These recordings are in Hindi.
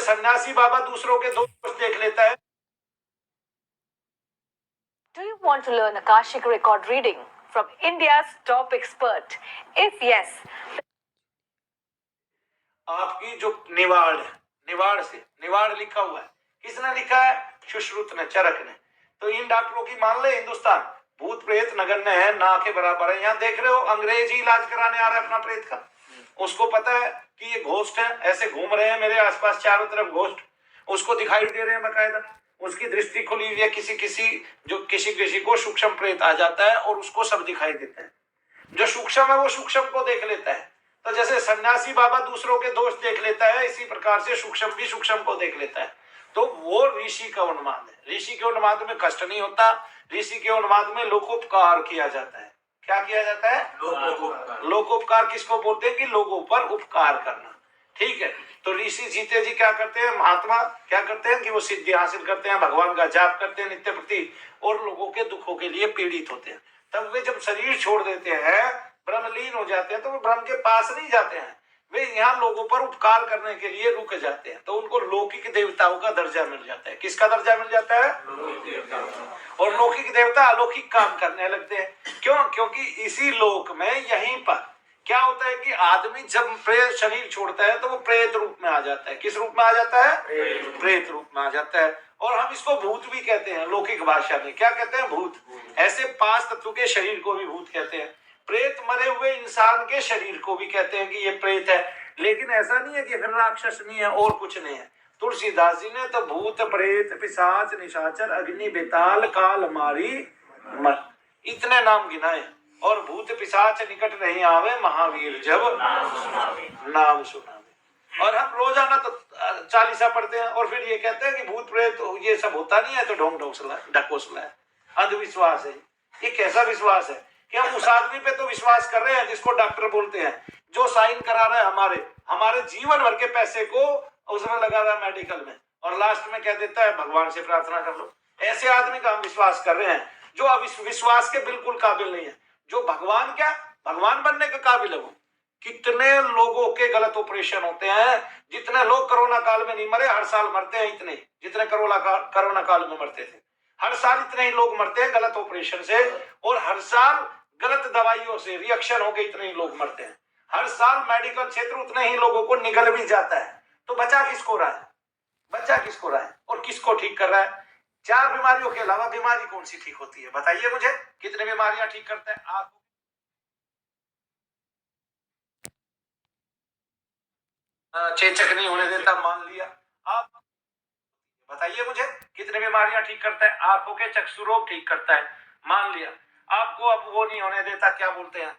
सन्यासी बाबा दूसरों के दोष देख लेता है। Do you want to learn Akashic record reading from India's top expert? If yes, आपकी जो निवाड़ है, निवाड़ से निवाड़ लिखा हुआ है, किसने लिखा है? सुश्रुत ने, चरक ने। तो इन डॉक्टरों की मान ले हिंदुस्तान, भूत प्रेत नगण्य है, ना के बराबर है। यहाँ देख रहे हो अंग्रेजी इलाज कराने आ रहा है अपना प्रेत का, उसको पता है कि ये घोस्ट है, ऐसे घूम रहे हैं मेरे आसपास चारों तरफ घोस्ट, उसको दिखाई दे रहे हैं बकायदा, उसकी दृष्टि खुली हुई है। किसी किसी को सूक्ष्म प्रेत आ जाता है और उसको सब दिखाई देता है। जो सूक्ष्म है वो सूक्ष्म को देख लेता है। तो जैसे सन्यासी बाबा दूसरों के दोष देख लेता है, इसी प्रकार से सूक्ष्म भी सूक्ष्म को देख लेता है। तो वो ऋषि का उन्माद है। ऋषि के उन्माद में कष्ट नहीं होता, ऋषि के उन्माद में लोकोपकार किया जाता है। क्या किया जाता है? लोकोपकार किसको बोलते हैं? कि लोगों पर उपकार करना। ठीक है, तो ऋषि जीते जी क्या करते हैं? महात्मा क्या करते हैं कि वो सिद्धि हासिल करते हैं, भगवान का जाप करते हैं नित्य प्रति, और लोगों के दुखों के लिए पीड़ित होते हैं। तब वे जब शरीर छोड़ देते हैं, ब्रह्मलीन हो जाते हैं, तो वो ब्रह्म के पास नहीं जाते हैं, वे यहाँ लोगों पर उपकार करने के लिए रुक जाते हैं। तो उनको लौकिक देवताओं का दर्जा मिल जाता है। किसका दर्जा मिल जाता है? और लौकिक देवता अलौकिक काम करने लगते हैं। क्यों? क्योंकि इसी लोक में यहीं पर क्या होता है कि आदमी जब प्रेत शरीर छोड़ता है तो वो प्रेत रूप में आ जाता है। किस रूप में आ जाता है? प्रेत रूप में आ जाता है। और हम इसको भूत भी कहते हैं, लौकिक भाषा में क्या कहते हैं? भूत। ऐसे 5 तत्व के शरीर को भी भूत कहते हैं। प्रेत मरे हुए इंसान के शरीर को भी कहते हैं कि ये प्रेत है। लेकिन ऐसा नहीं है कि फिर राक्षस नहीं है और कुछ नहीं है। तुलसीदास जी ने तो भूत प्रेत पिशाच निशाचर अग्नि बेताल काल मारी मर, इतने नाम गिनाए। और भूत पिशाच निकट नहीं आवे महावीर जब नाम सुनावे। और हम रोजाना तो 40 पढ़ते हैं और फिर ये कहते हैं कि भूत प्रेत ये सब होता नहीं है, तो ढोंग ढकोसला है, अंधविश्वास है। ये कैसा विश्वास है कि हम उस आदमी पे तो विश्वास कर रहे हैं जिसको डॉक्टर बोलते हैं, जो साइन करा रहा है हमारे जीवन भर के पैसे को उसमें लगा रहा है मेडिकल में, और लास्ट में कह देता है भगवान से प्रार्थना कर लो। ऐसे आदमी का हम विश्वास कर रहे हैं जो विश्वास के बिल्कुल काबिल नहीं है। जो भगवान बनने के काबिल है वो। कितने लोगों के गलत ऑपरेशन होते हैं, जितने लोग कोरोना काल में नहीं मरे, हर साल मरते हैं इतने, जितने कोरोना काल में मरते थे। हर साल इतने ही लोग मरते हैं गलत ऑपरेशन से, और हर साल गलत दवाइयों से रिएक्शन हो गए इतने ही लोग मरते हैं। हर साल मेडिकल क्षेत्र उतने ही लोगों को निगल भी जाता है। तो बचा किसको रहा है? बच्चा किसको रहा है और किसको ठीक कर रहा है? 4 बीमारियों के अलावा बीमारी कौन सी ठीक होती है? बताइए मुझे, कितने बीमारियां ठीक करते हैं? आप चेचक नहीं होने देता, मान लिया। आप बताइए मुझे, कितने बीमारियां ठीक करता है? आंखों के चक्षु रोग ठीक करता है, मान लिया। आपको अब वो नहीं होने देता, क्या बोलते हैं,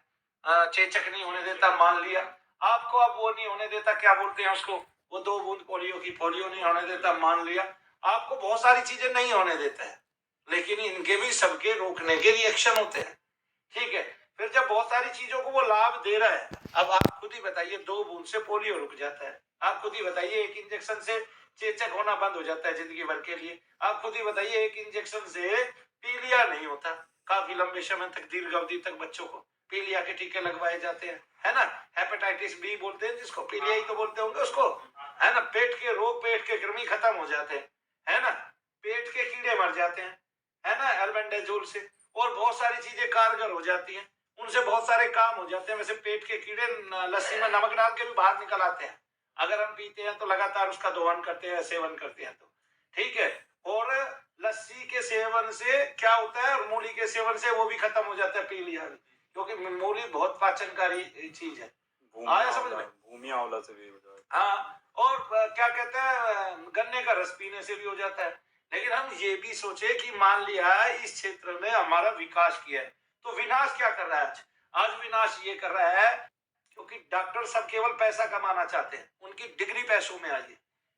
चेचक नहीं होने देता, मान लिया। आपको अब वो नहीं होने देता, क्या बोलते हैं उसको, वो 2 बूंद पोलियो की पोलियो नहीं होने देता, मान लिया। आपको बहुत सारी चीजें नहीं होने देता है, लेकिन इनके भी सबके रोकने के रिएक्शन होते हैं। ठीक है, फिर जब बहुत सारी चीजों को वो लाभ दे रहा है, अब आप खुद ही बताइए 2 बूंद से पोलियो रुक जाता है। आप खुद ही बताइए 1 इंजेक्शन से चेचक होना बंद हो जाता है जिंदगी भर के लिए। आप खुद ही बताइए 1 इंजेक्शन से पीलिया नहीं होता, काफी लंबे समय तक, दीर्घ अवधि तक बच्चों को पीलिया के टीके लगवाए जाते हैं, है ना। हेपेटाइटिस बी बोलते हैं जिसको, पीलिया ही तो बोलते होंगे उसको, है ना। पेट के रोग, पेट के कृमि खत्म हो जाते हैं, है ना। पेट के कीड़े मर जाते हैं, है ना, एल्बेंडाजोल से। और बहुत सारी चीजें कारगर हो जाती हैं, उनसे बहुत सारे काम हो जाते हैं। वैसे पेट के कीड़े लस्सी में नमक डाल के भी बाहर निकल आते हैं, अगर हम पीते हैं तो लगातार उसका दोहन करते हैं, सेवन करते हैं तो। ठीक है, और लस्सी के सेवन से क्या होता है, मूली के सेवन से वो भी खत्म हो जाता है पीलिया, क्योंकि मूली बहुत पाचनकारी चीज है। आया समझ में? भूमि आंवला से भी हो जाता है। हाँ, और क्या कहते हैं, गन्ने का रस पीने से भी हो जाता है। लेकिन हम ये भी सोचे कि मान लिया इस क्षेत्र में हमारा विकास किया है, तो विनाश क्या कर रहा है आज विनाश ये कर रहा है क्योंकि डॉक्टर सब केवल पैसा कमाना चाहते हैं, उनकी डिग्री पैसों में आई है।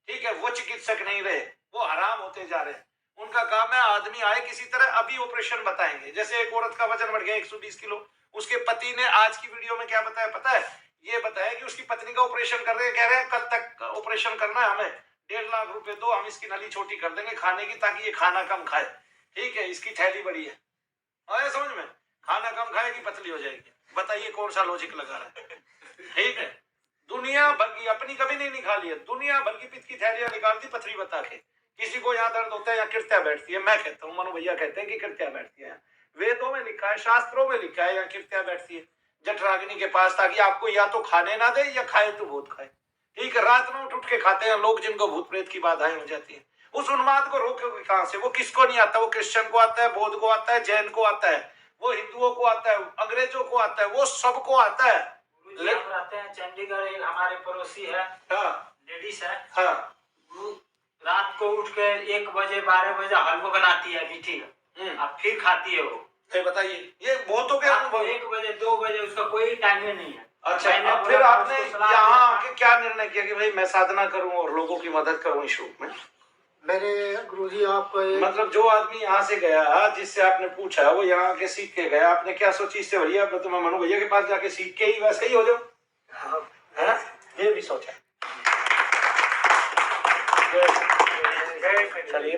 ठीक है, वो चिकित्सक नहीं रहे, वो हराम होते जा रहे हैं। उनका काम है आदमी आए किसी तरह, अभी ऑपरेशन बताएंगे। जैसे एक औरत का वजन बढ़ गया 120 किलो, उसके पति ने आज की वीडियो में क्या बताया पता है? ये बताया कि उसकी पत्नी का ऑपरेशन कर रहे हैं, कह रहे हैं कल तक ऑपरेशन करना है, हमें 1.5 लाख रुपए दो, हम इसकी नली छोटी कर देंगे खाने की, ताकि ये खाना कम खाए। ठीक है, इसकी थैली बड़ी है, आया समझ में? खाना कम खाएगी पतली हो जाएगी। बताइए कौन सा लॉजिक लगा रहा है? ठीक है, दुनिया भर की, अपनी कभी नहीं निकाली है, दुनिया भर की पित्त की थैलियां निकालती पथरी बता के। किसी को यहाँ दर्द होता है, यहाँ कृत्या बैठती है। मैं कहता हूँ, मनु भैया कहते हैं कि कृत्या बैठती है। वेदों में लिखा है, शास्त्रों में लिखा है, यहाँ कृत्या बैठती है जठराग्नि के पास, ताकि आपको या तो खाने ना दे या खाए तो भूत खाए। ठीक है, रात में उठ के खाते हैं लोग जिनको भूत प्रेत की बाधाएं हो जाती है। उस उन्माद को रोकोगे कहां से? वो किसको नहीं आता? वो क्रिश्चियन को आता है, बौद्ध को आता है, जैन को आता है, वो हिंदुओं को आता है, अंग्रेजों को आता है, वो सबको आता है। गुरुजी हम रहते हैं चंडीगढ़, एक हमारे पड़ोसी है, हाँ लेडीज है, हाँ वो रात को उठ के 1 बजे 12 बजे हलवा बनाती है मीठी, अब फिर खाती है वो। फिर बताइए, ये बहुतों के अनुभव। 1 बजे 2 बजे उसका कोई टाइम नहीं है। अच्छा, मैंने अब बोला फिर था आपने उसको सलाह यहाँ दिया। आके क्या निर्णय किया कि भाई मैं साधना करूं और लोगों की मदद करूं इस रूप में? मेरे गुरुजी आपको मतलब जो आदमी यहाँ से गया, जिससे आपने पूछा, वो यहाँ आके सीख के गया, आपने क्या सोची इससे बढ़िया तो मैं मनु भैया के पास जाके सीख के ही वैसे ही हो जाऊं, है ना? ये भी सोचा। चलिए।